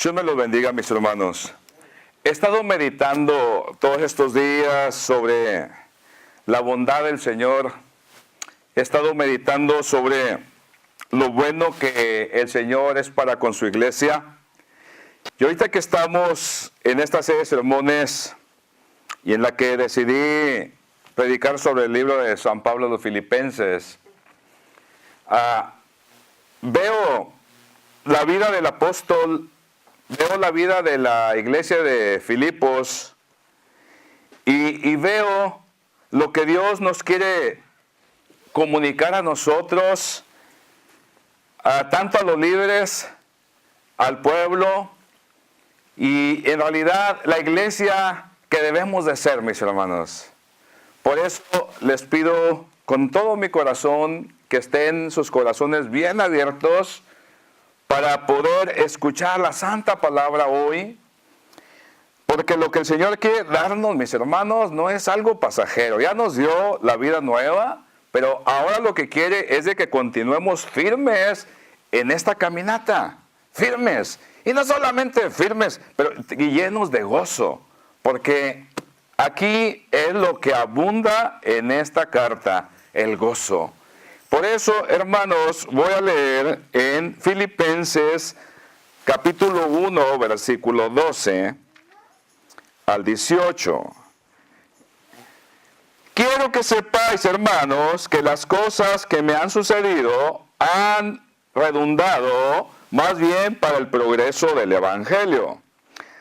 Dios me los bendiga, mis hermanos. He estado meditando todos estos días sobre la bondad del Señor. He estado meditando sobre lo bueno que el Señor es para con su iglesia. Y ahorita que estamos en esta serie de sermones y en la que decidí predicar sobre el libro de San Pablo a los Filipenses, veo la vida del apóstol, veo la vida de la iglesia de Filipos y veo lo que Dios nos quiere comunicar a nosotros, tanto a los líderes, al pueblo y en realidad la iglesia que debemos de ser, mis hermanos. Por eso les pido con todo mi corazón que estén sus corazones bien abiertos para poder escuchar la santa palabra hoy, porque lo que el Señor quiere darnos, mis hermanos, no es algo pasajero. Ya nos dio la vida nueva, pero ahora lo que quiere es de que continuemos firmes en esta caminata, firmes, y no solamente firmes, pero llenos de gozo, porque aquí es lo que abunda en esta carta, el gozo. Por eso, hermanos, voy a leer en Filipenses capítulo 1, versículo 12 al 18. Quiero que sepáis, hermanos, que las cosas que me han sucedido han redundado más bien para el progreso del Evangelio.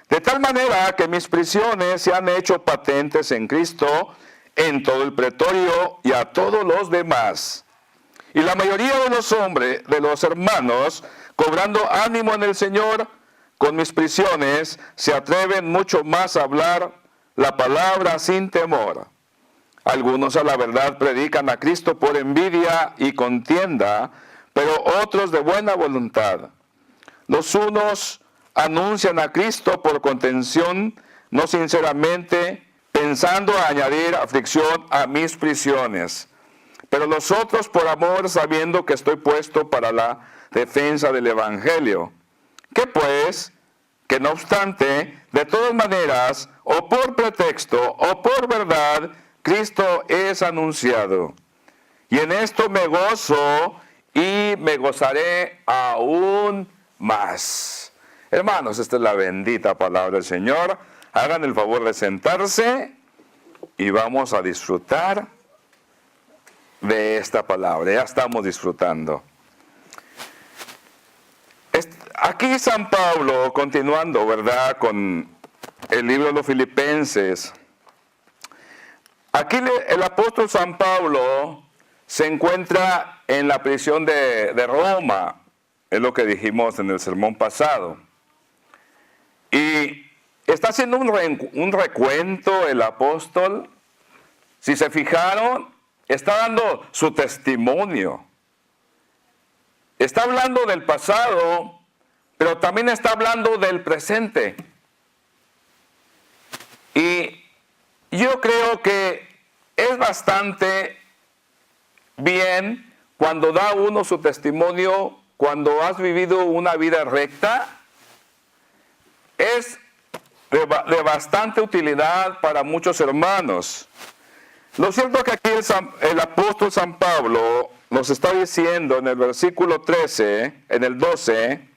De tal manera que mis prisiones se han hecho patentes en Cristo, en todo el pretorio y a todos los demás. Y la mayoría de los hombres, de los hermanos, cobrando ánimo en el Señor, con mis prisiones, se atreven mucho más a hablar la palabra sin temor. Algunos a la verdad predican a Cristo por envidia y contienda, pero otros de buena voluntad. Los unos anuncian a Cristo por contención, no sinceramente, pensando añadir aflicción a mis prisiones. Pero los otros por amor, sabiendo que estoy puesto para la defensa del Evangelio. Que pues, que no obstante, de todas maneras, o por pretexto, o por verdad, Cristo es anunciado. Y en esto me gozo y me gozaré aún más. Hermanos, esta es la bendita palabra del Señor. Hagan el favor de sentarse y vamos a disfrutar de esta palabra. Ya estamos disfrutando. Aquí San Pablo, continuando, ¿verdad?, con el libro de los Filipenses. Aquí el apóstol San Pablo se encuentra en la prisión de Roma, es lo que dijimos en el sermón pasado. Y está haciendo un recuento el apóstol. Si se fijaron, está dando su testimonio. Está hablando del pasado, pero también está hablando del presente. Y yo creo que es bastante bien cuando da uno su testimonio, cuando has vivido una vida recta. Es de bastante utilidad para muchos hermanos. Lo cierto es que aquí el apóstol San Pablo nos está diciendo en el versículo 13, en el 12,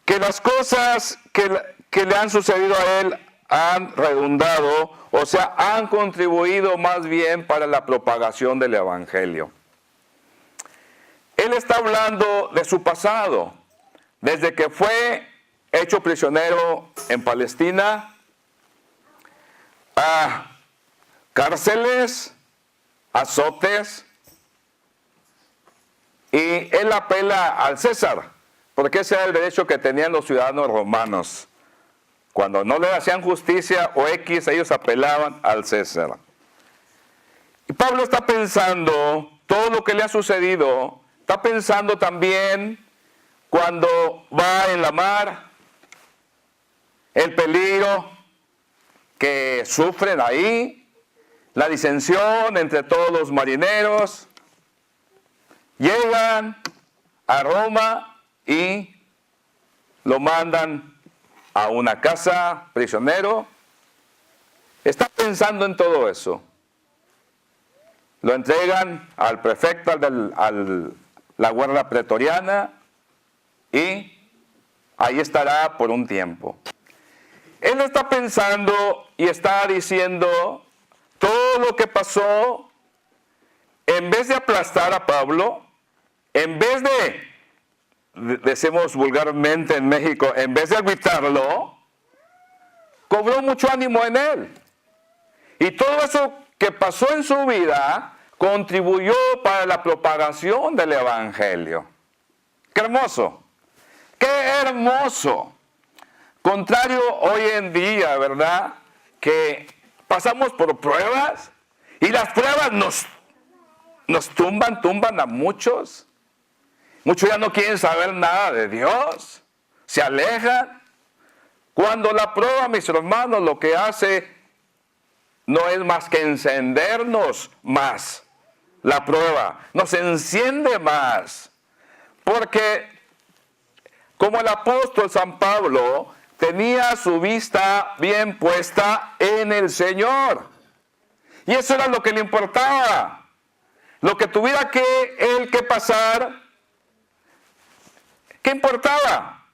que las cosas que le han sucedido a él han redundado, o sea, han contribuido más bien para la propagación del Evangelio. Él está hablando de su pasado, desde que fue hecho prisionero en Palestina, a cárceles, azotes, y él apela al César, porque ese era el derecho que tenían los ciudadanos romanos. Cuando no le hacían justicia o X, ellos apelaban al César. Y Pablo está pensando todo lo que le ha sucedido, está pensando también cuando va en la mar, el peligro que sufren ahí, la disensión entre todos los marineros. Llegan a Roma y lo mandan a una casa, prisionero. Está pensando en todo eso. Lo entregan al prefecto, la guardia pretoriana, y ahí estará por un tiempo. Él está pensando y está diciendo todo lo que pasó. En vez de aplastar a Pablo, en vez decimos vulgarmente en México, en vez de agüitarlo, cobró mucho ánimo en él. Y todo eso que pasó en su vida contribuyó para la propagación del Evangelio. ¡Qué hermoso! ¡Qué hermoso! Contrario hoy en día, ¿verdad? Que pasamos por pruebas y las pruebas nos tumban a muchos. Muchos ya no quieren saber nada de Dios. Se alejan. Cuando la prueba, mis hermanos, lo que hace no es más que encendernos más. La prueba nos enciende más. Porque como el apóstol San Pablo tenía su vista bien puesta en el Señor. Y eso era lo que le importaba. Lo que tuviera él que pasar, ¿qué importaba?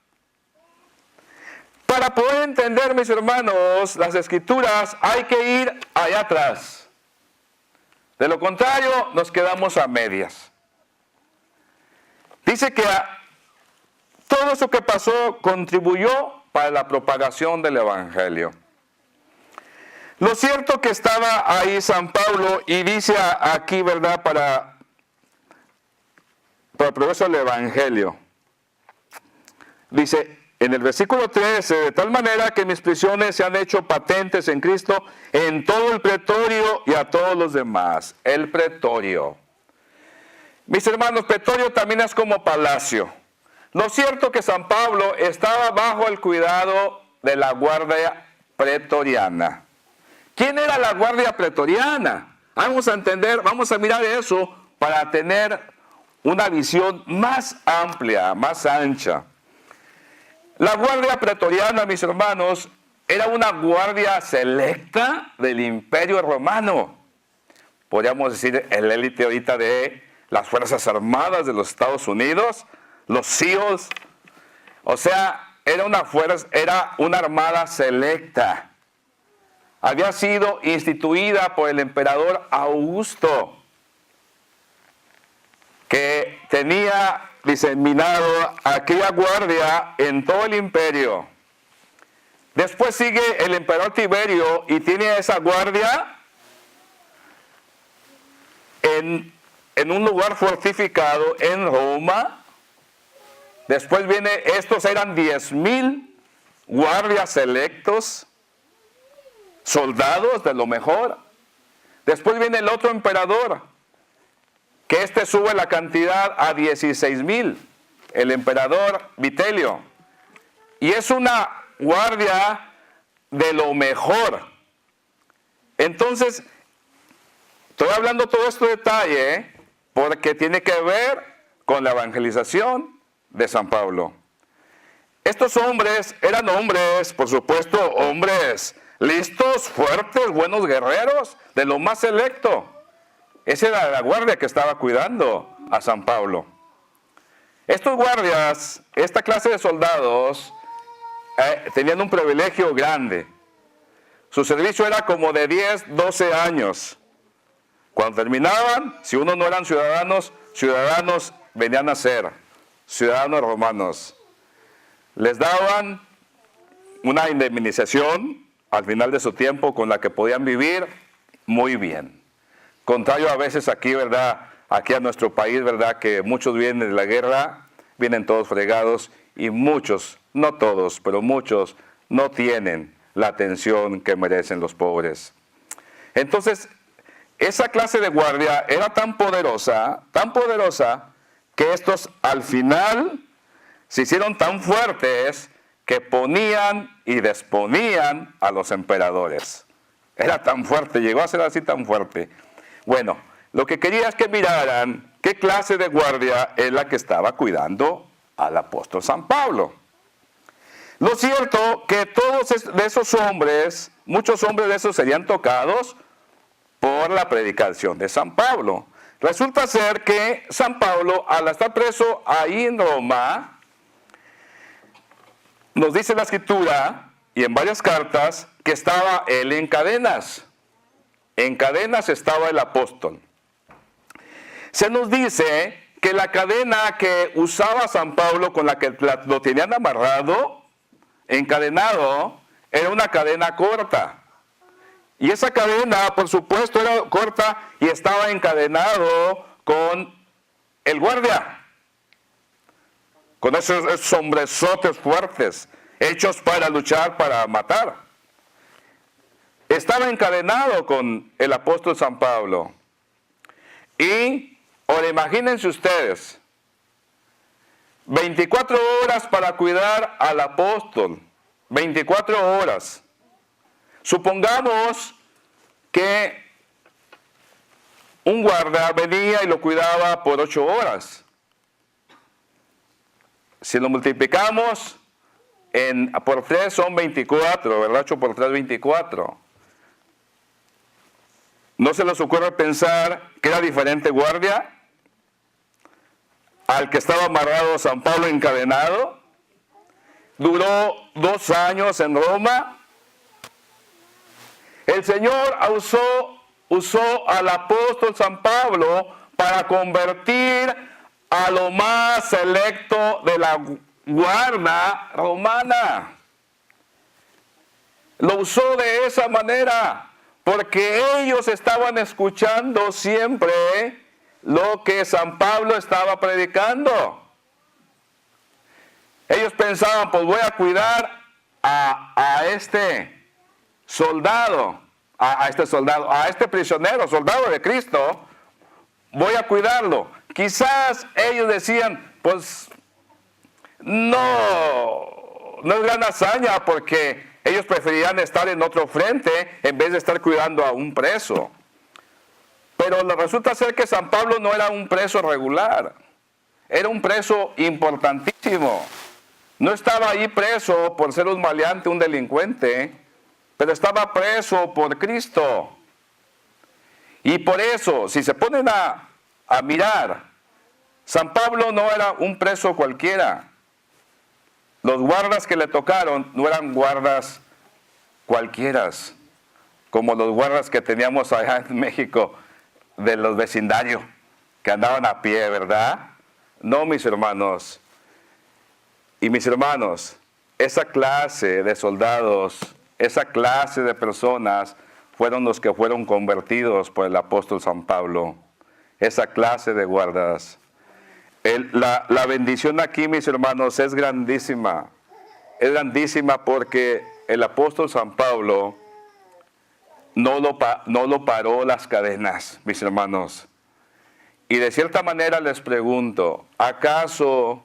Para poder entender, mis hermanos, las Escrituras, hay que ir allá atrás. De lo contrario, nos quedamos a medias. Dice que todo eso que pasó contribuyó para la propagación del Evangelio. Lo cierto que estaba ahí San Pablo y dice aquí, ¿verdad?, para el progreso del Evangelio. Dice en el versículo 13, de tal manera que mis prisiones se han hecho patentes en Cristo en todo el pretorio y a todos los demás. El pretorio. Mis hermanos, pretorio también es como palacio. Lo cierto que San Pablo estaba bajo el cuidado de la guardia pretoriana. ¿Quién era la guardia pretoriana? Vamos a entender, vamos a mirar eso para tener una visión más amplia, más ancha. La guardia pretoriana, mis hermanos, era una guardia selecta del Imperio Romano. Podríamos decir el élite ahorita de las Fuerzas Armadas de los Estados Unidos, los SEALs. O sea, era una armada selecta. Había sido instituida por el emperador Augusto, que tenía diseminado aquella guardia en todo el imperio. Después sigue el emperador Tiberio y tiene esa guardia en un lugar fortificado en Roma. Después estos eran 10,000 guardias selectos, soldados de lo mejor. Después viene el otro emperador, que sube la cantidad a 16,000, el emperador Vitelio. Y es una guardia de lo mejor. Entonces, estoy hablando todo este detalle porque tiene que ver con la evangelización de San Pablo. Estos hombres eran hombres, por supuesto, hombres listos, fuertes, buenos guerreros, de lo más selecto. Esa era la guardia que estaba cuidando a San Pablo. Estos guardias, esta clase de soldados, tenían un privilegio grande. Su servicio era como de 10, 12 años. Cuando terminaban, si uno no eran ciudadanos venían a ser ciudadanos romanos. Les daban una indemnización al final de su tiempo con la que podían vivir muy bien. Contrario a veces aquí, ¿verdad? Aquí a nuestro país, ¿verdad? Que muchos vienen de la guerra, vienen todos fregados y muchos, no todos, pero muchos no tienen la atención que merecen los pobres. Entonces, esa clase de guardia era tan poderosa, que estos al final se hicieron tan fuertes que ponían y desponían a los emperadores. Era tan fuerte, llegó a ser así tan fuerte. Bueno, lo que quería es que miraran qué clase de guardia es la que estaba cuidando al apóstol San Pablo. Lo cierto que todos de esos hombres, muchos hombres de esos serían tocados por la predicación de San Pablo. Resulta ser que San Pablo, al estar preso ahí en Roma, nos dice la Escritura, y en varias cartas, que estaba él en cadenas. En cadenas estaba el apóstol. Se nos dice que la cadena que usaba San Pablo, con la que lo tenían amarrado, encadenado, era una cadena corta. Y esa cadena, por supuesto, era corta y estaba encadenado con el guardia. Con esos hombresotes fuertes, hechos para luchar, para matar. Estaba encadenado con el apóstol San Pablo. Y, ahora imagínense ustedes, 24 horas para cuidar al apóstol. 24 horas. Supongamos que un guarda venía y lo cuidaba por 8 horas. Si lo multiplicamos por 3 son 24, ¿verdad? 8 por 3, 24. ¿No se les ocurre pensar que era diferente guardia al que estaba amarrado San Pablo encadenado? Duró 2 años en Roma. El Señor usó al apóstol San Pablo para convertir a lo más selecto de la guardia romana. Lo usó de esa manera, porque ellos estaban escuchando siempre lo que San Pablo estaba predicando. Ellos pensaban, pues voy a cuidar a este soldado, a este prisionero, soldado de Cristo, voy a cuidarlo. Quizás ellos decían, pues no es gran hazaña, porque ellos preferían estar en otro frente en vez de estar cuidando a un preso. Pero resulta ser que San Pablo no era un preso regular, era un preso importantísimo. No estaba ahí preso por ser un maleante, un delincuente, pero estaba preso por Cristo. Y por eso, si se ponen a mirar, San Pablo no era un preso cualquiera. Los guardas que le tocaron no eran guardas cualquiera, como los guardas que teníamos allá en México, de los vecindarios, que andaban a pie, ¿verdad? No, mis hermanos. Y mis hermanos, esa clase de soldados, esa clase de personas fueron los que fueron convertidos por el apóstol San Pablo. Esa clase de guardas. La bendición aquí, mis hermanos, es grandísima. Es grandísima porque el apóstol San Pablo no lo paró las cadenas, mis hermanos. Y de cierta manera les pregunto, ¿acaso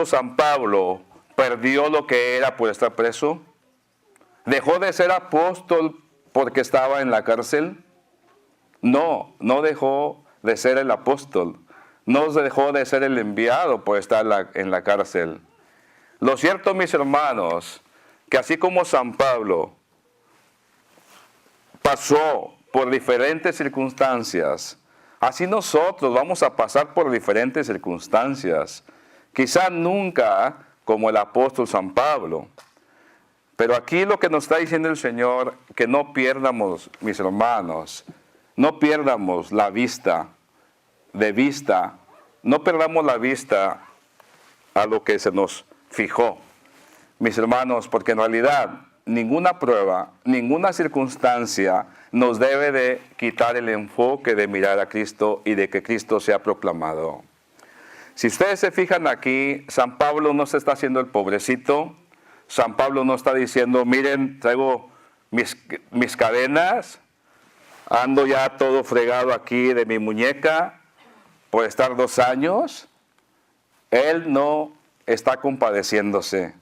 San Pablo perdió lo que era por estar preso? ¿Dejó de ser apóstol porque estaba en la cárcel? No dejó de ser el apóstol. No dejó de ser el enviado por estar en la cárcel. Lo cierto, mis hermanos, que así como San Pablo pasó por diferentes circunstancias, así nosotros vamos a pasar por diferentes circunstancias. Quizá nunca como el apóstol San Pablo. Pero aquí lo que nos está diciendo el Señor, que no pierdamos, mis hermanos, no perdamos la vista, no perdamos la vista a lo que se nos fijó, mis hermanos, porque en realidad ninguna prueba, ninguna circunstancia nos debe de quitar el enfoque de mirar a Cristo y de que Cristo sea proclamado. Si ustedes se fijan aquí, San Pablo no se está haciendo el pobrecito. San Pablo no está diciendo, miren, traigo mis cadenas, ando ya todo fregado aquí de mi muñeca por estar 2 años. Él no está compadeciéndose.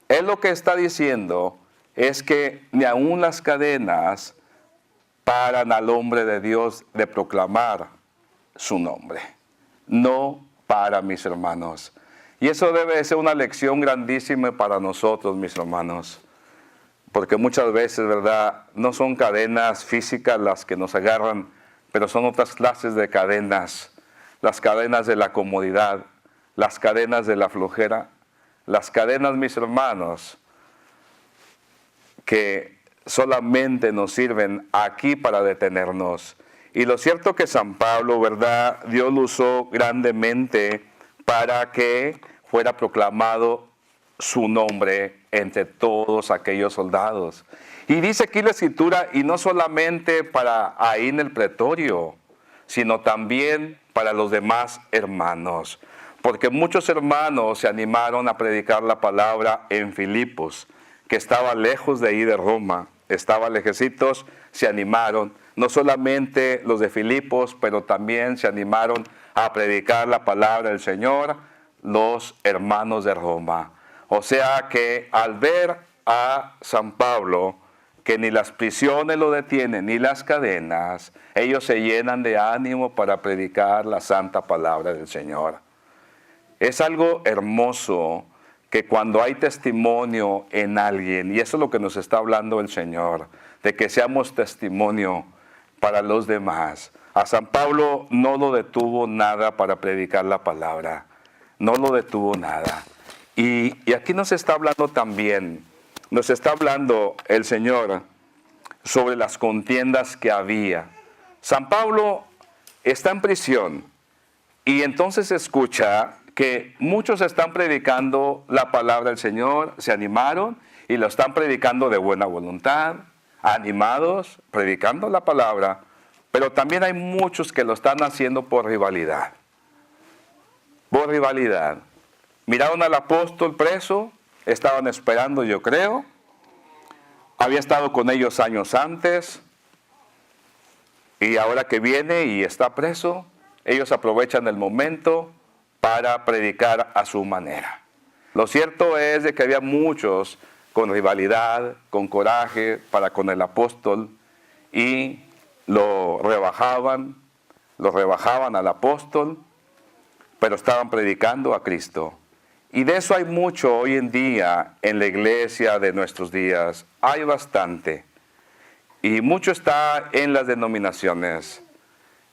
Él lo que está diciendo es que ni aun las cadenas paran al hombre de Dios de proclamar su nombre. No para, mis hermanos. Y eso debe ser una lección grandísima para nosotros, mis hermanos. Porque muchas veces, ¿verdad?, no son cadenas físicas las que nos agarran, pero son otras clases de cadenas. Las cadenas de la comodidad, las cadenas de la flojera, las cadenas, mis hermanos, que solamente nos sirven aquí para detenernos. Y lo cierto que San Pablo, ¿verdad?, Dios lo usó grandemente para que fuera proclamado su nombre entre todos aquellos soldados. Y dice aquí la Escritura, y no solamente para ahí en el pretorio, sino también para los demás hermanos. Porque muchos hermanos se animaron a predicar la palabra en Filipos, que estaba lejos de ahí de Roma, estaba lejecitos, se animaron. No solamente los de Filipos, pero también se animaron a predicar la palabra del Señor los hermanos de Roma. O sea que al ver a San Pablo, que ni las prisiones lo detienen, ni las cadenas, ellos se llenan de ánimo para predicar la santa palabra del Señor. Es algo hermoso que cuando hay testimonio en alguien, y eso es lo que nos está hablando el Señor, de que seamos testimonio para los demás. A San Pablo no lo detuvo nada para predicar la palabra, no lo detuvo nada. Y aquí nos está hablando también, nos está hablando el Señor sobre las contiendas que había. San Pablo está en prisión y entonces escucha que muchos están predicando la palabra del Señor, se animaron y lo están predicando de buena voluntad, animados, predicando la palabra, pero también hay muchos que lo están haciendo por rivalidad. Por rivalidad. Miraron al apóstol preso, estaban esperando, yo creo. Había estado con ellos años antes. Y ahora que viene y está preso, ellos aprovechan el momento para predicar a su manera. Lo cierto es de que había muchos con rivalidad, con coraje para con el apóstol y lo rebajaban al apóstol, pero estaban predicando a Cristo. Y de eso hay mucho hoy en día en la iglesia de nuestros días. Hay bastante. Y mucho está en las denominaciones.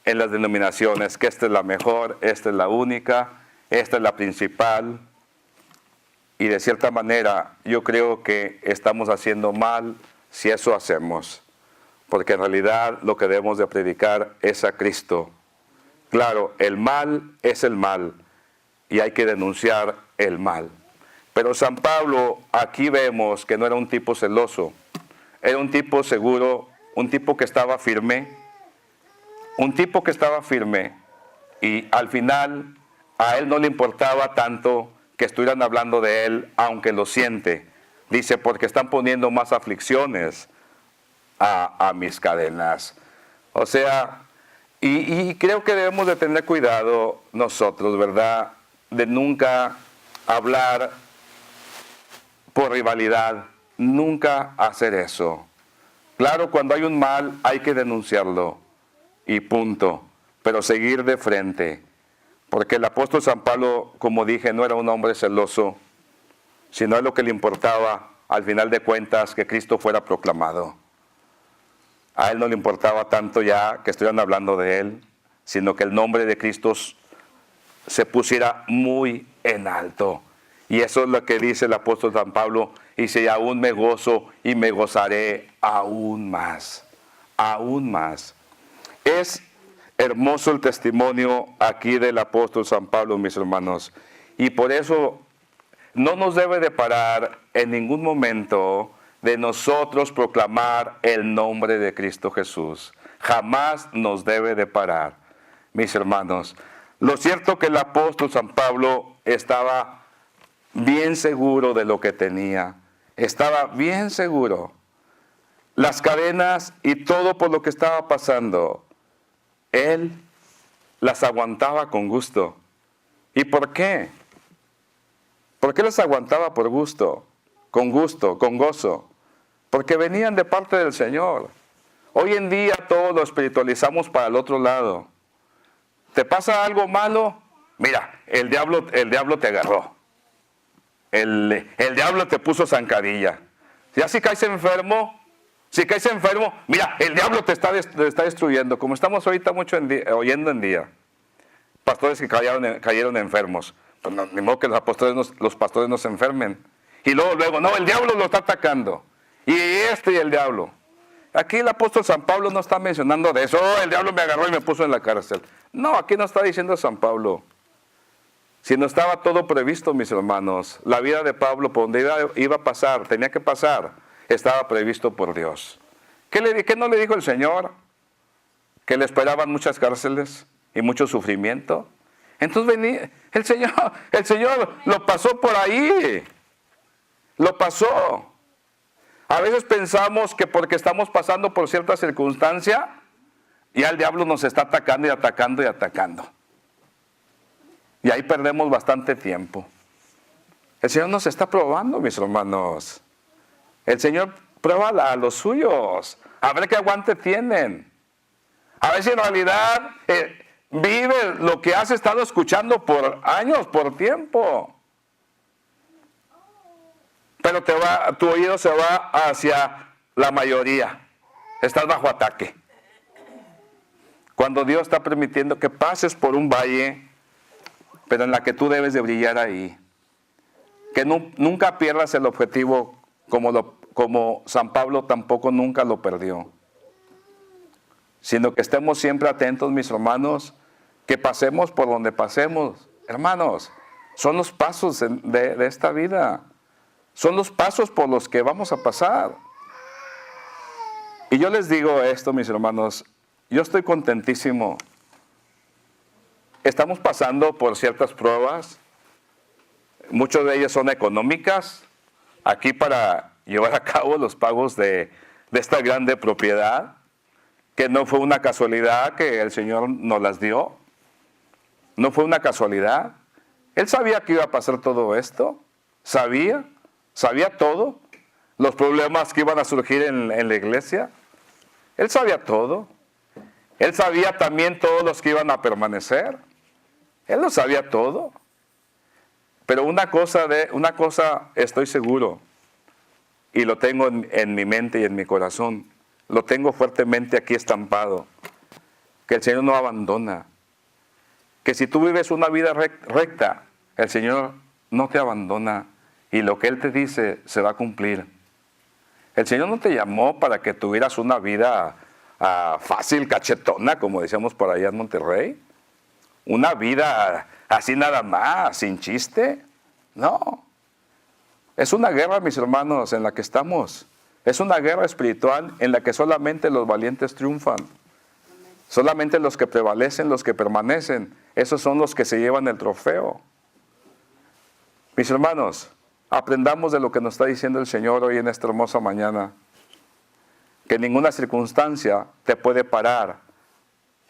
En las denominaciones, que esta es la mejor, esta es la única, esta es la principal. Y de cierta manera yo creo que estamos haciendo mal si eso hacemos. Porque en realidad lo que debemos de predicar es a Cristo. Claro, el mal es el mal y hay que denunciar el mal. Pero San Pablo aquí vemos que no era un tipo celoso, era un tipo seguro, un tipo que estaba firme, y al final a él no le importaba tanto que estuvieran hablando de él, aunque lo siente. Dice, porque están poniendo más aflicciones a mis cadenas. O sea, y creo que debemos de tener cuidado nosotros, ¿verdad?, de nunca hablar por rivalidad, nunca hacer eso. Claro, cuando hay un mal hay que denunciarlo y punto, pero seguir de frente. Porque el apóstol San Pablo, como dije, no era un hombre celoso, sino es lo que le importaba, al final de cuentas, que Cristo fuera proclamado. A él no le importaba tanto ya que estuvieran hablando de él, sino que el nombre de Cristo se pusiera muy en alto. Y eso es lo que dice el apóstol San Pablo, dice, aún me gozo y me gozaré aún más, aún más. Es hermoso el testimonio aquí del apóstol San Pablo, mis hermanos, y por eso no nos debe de parar en ningún momento de nosotros proclamar el nombre de Cristo Jesús. Jamás nos debe de parar, mis hermanos. Lo cierto que el apóstol San Pablo estaba bien seguro de lo que tenía. Estaba bien seguro. Las cadenas y todo por lo que estaba pasando, él las aguantaba con gusto. ¿Y por qué? ¿Por qué las aguantaba por gusto, con gozo? Porque venían de parte del Señor. Hoy en día todo lo espiritualizamos para el otro lado. ¿Te pasa algo malo? Mira, el diablo te agarró. el diablo te puso zancadilla. Ya si caes enfermo, mira, el diablo te está destruyendo. Como estamos ahorita mucho oyendo en día. Pastores que cayeron enfermos. Pues no, ni modo que los pastores no se enfermen. Y luego, no, el diablo lo está atacando. Y el diablo. Aquí el apóstol San Pablo no está mencionando de eso. Oh, el diablo me agarró y me puso en la cárcel. No, aquí no está diciendo San Pablo. Si no estaba todo previsto, mis hermanos. La vida de Pablo, por donde iba a pasar, tenía que pasar, estaba previsto por Dios. ¿Qué no le dijo el Señor? Que le esperaban muchas cárceles y mucho sufrimiento. Entonces venía, el Señor lo pasó por ahí. Lo pasó. A veces pensamos que porque estamos pasando por cierta circunstancia, ya el diablo nos está atacando y atacando y atacando. Y ahí perdemos bastante tiempo. El Señor nos está probando, mis hermanos. El Señor prueba a los suyos. A ver qué aguante tienen. A ver si en realidad vive lo que has estado escuchando por años, por tiempo. Pero tu oído se va hacia la mayoría. Estás bajo ataque. Cuando Dios está permitiendo que pases por un valle, pero en la que tú debes de brillar ahí. Que nunca pierdas el objetivo como San Pablo tampoco nunca lo perdió. Sino que estemos siempre atentos, mis hermanos, que pasemos por donde pasemos. Hermanos, son los pasos de esta vida. Son los pasos por los que vamos a pasar. Y yo les digo esto, mis hermanos, yo estoy contentísimo. Estamos pasando por ciertas pruebas. Muchas de ellas son económicas. Aquí para llevar a cabo los pagos de esta grande propiedad, que no fue una casualidad que el Señor nos las dio. No fue una casualidad. Él sabía que iba a pasar todo esto. Sabía todo. Los problemas que iban a surgir en la iglesia. Él sabía todo. Él sabía también todos los que iban a permanecer. Él lo sabía todo. Pero una cosa estoy seguro, y lo tengo en mi mente y en mi corazón, lo tengo fuertemente aquí estampado, que el Señor no abandona. Que si tú vives una vida recta, el Señor no te abandona, y lo que Él te dice se va a cumplir. El Señor no te llamó para que tuvieras una vida fácil, cachetona, como decíamos por allá en Monterrey. Una vida así nada más, sin chiste. No. Es una guerra, mis hermanos, en la que estamos. Es una guerra espiritual en la que solamente los valientes triunfan. Solamente los que prevalecen, los que permanecen, esos son los que se llevan el trofeo. Mis hermanos, aprendamos de lo que nos está diciendo el Señor hoy en esta hermosa mañana. Que ninguna circunstancia te puede parar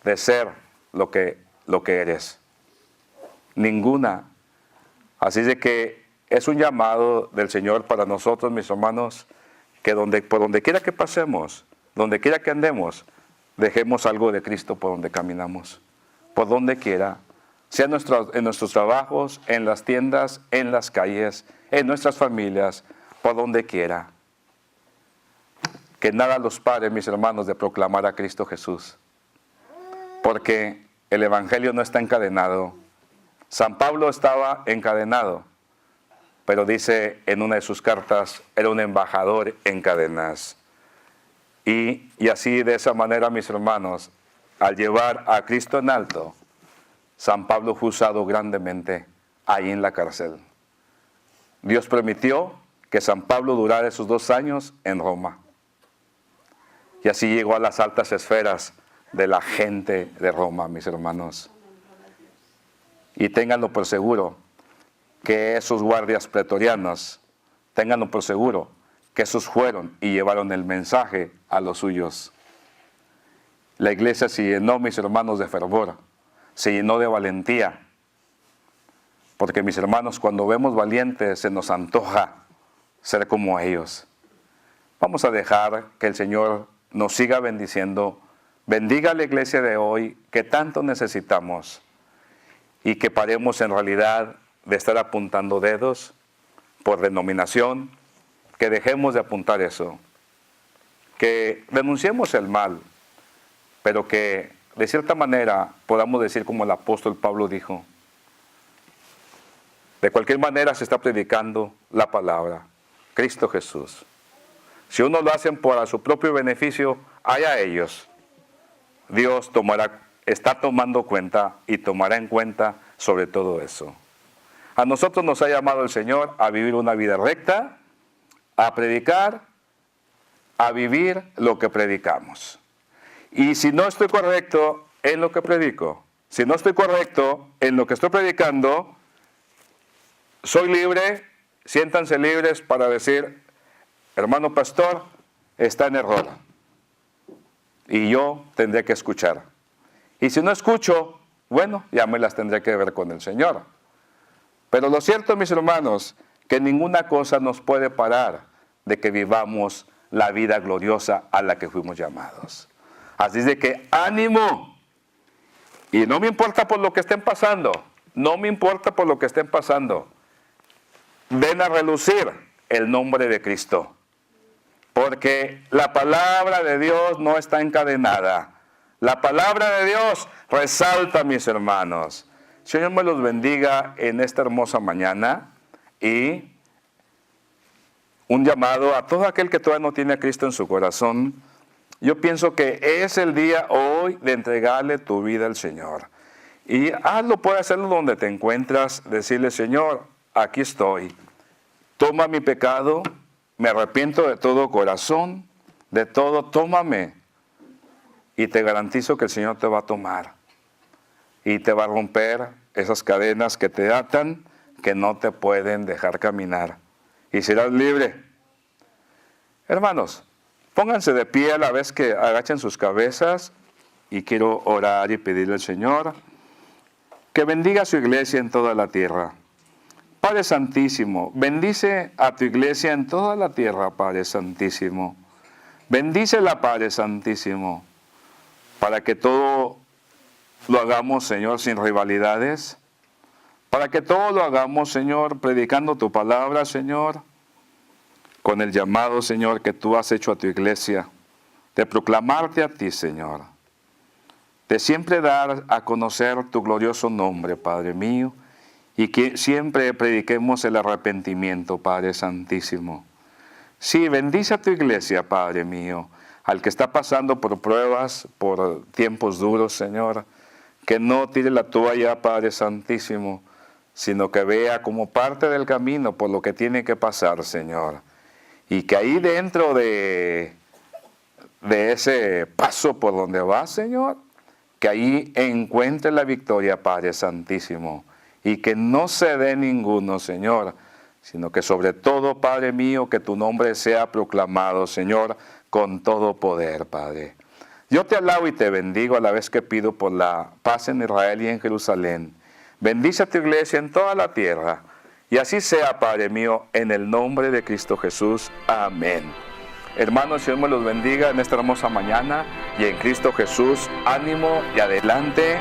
de ser lo que eres. Ninguna. Así de que es un llamado del Señor para nosotros, mis hermanos, que por donde quiera que pasemos, donde quiera que andemos, dejemos algo de Cristo por donde caminamos. Por donde quiera. Sea en nuestros trabajos, en las tiendas, en las calles, en nuestras familias, por donde quiera. Que nada los pare, mis hermanos, de proclamar a Cristo Jesús. Porque el Evangelio no está encadenado. San Pablo estaba encadenado, pero dice en una de sus cartas, era un embajador en cadenas. Y así, de esa manera, mis hermanos, al llevar a Cristo en alto, San Pablo fue usado grandemente ahí en la cárcel. Dios permitió que San Pablo durara esos 2 años en Roma. Y así llegó a las altas esferas de la gente de Roma, mis hermanos. Y ténganlo por seguro que esos guardias pretorianos, ténganlo por seguro que esos fueron y llevaron el mensaje a los suyos. La iglesia se llenó, mis hermanos, de fervor, se llenó de valentía. Porque, mis hermanos, cuando vemos valientes se nos antoja ser como ellos. Vamos a dejar que el Señor nos siga bendiciendo. Bendiga a la iglesia de hoy que tanto necesitamos y que paremos en realidad de estar apuntando dedos, por denominación, que dejemos de apuntar eso, que denunciemos el mal, pero que de cierta manera podamos decir como el apóstol Pablo dijo, de cualquier manera se está predicando la palabra, Cristo Jesús. Si uno lo hacen para su propio beneficio, allá ellos. Dios está tomando cuenta y tomará en cuenta sobre todo eso. A nosotros nos ha llamado el Señor a vivir una vida recta, a predicar, a vivir lo que predicamos. Y si no estoy correcto en lo que predico, si no estoy correcto en lo que estoy predicando, soy libre, siéntanse libres para decir, hermano pastor, está en error. Y yo tendré que escuchar. Y si no escucho, bueno, ya me las tendré que ver con el Señor. Pero lo cierto, mis hermanos, que ninguna cosa nos puede parar de que vivamos la vida gloriosa a la que fuimos llamados. Así es de que ánimo. Y no me importa por lo que estén pasando. No me importa por lo que estén pasando. Ven a relucir el nombre de Cristo. Porque la palabra de Dios no está encadenada. La palabra de Dios resalta, mis hermanos. Señor me los bendiga en esta hermosa mañana y un llamado a todo aquel que todavía no tiene a Cristo en su corazón. Yo pienso que es el día hoy de entregarle tu vida al Señor. Y hazlo, puedes hacerlo donde te encuentras, decirle, Señor, aquí estoy. Toma mi pecado, me arrepiento de todo corazón, de todo, tómame. Y te garantizo que el Señor te va a tomar. Y te va a romper esas cadenas que te atan, que no te pueden dejar caminar. Y serás libre. Hermanos, pónganse de pie a la vez que agachen sus cabezas. Y quiero orar y pedirle al Señor que bendiga a su iglesia en toda la tierra. Padre Santísimo, bendice a tu iglesia en toda la tierra, Padre Santísimo. Bendícela, Padre Santísimo, para que todo lo hagamos, Señor, sin rivalidades, para que todo lo hagamos, Señor, predicando tu palabra, Señor, con el llamado, Señor, que tú has hecho a tu iglesia, de proclamarte a ti, Señor, de siempre dar a conocer tu glorioso nombre, Padre mío, y que siempre prediquemos el arrepentimiento, Padre Santísimo. Sí, bendice a tu iglesia, Padre mío, al que está pasando por pruebas, por tiempos duros, Señor, que no tire la toalla, Padre Santísimo, sino que vea como parte del camino por lo que tiene que pasar, Señor. Y que ahí dentro de ese paso por donde va, Señor, que ahí encuentre la victoria, Padre Santísimo. Y que no se dé ninguno, Señor, sino que sobre todo, Padre mío, que tu nombre sea proclamado, Señor, con todo poder, Padre. Yo te alabo y te bendigo a la vez que pido por la paz en Israel y en Jerusalén. Bendice a tu iglesia en toda la tierra. Y así sea, Padre mío, en el nombre de Cristo Jesús. Amén. Hermanos, Dios me los bendiga en esta hermosa mañana. Y en Cristo Jesús, ánimo y adelante.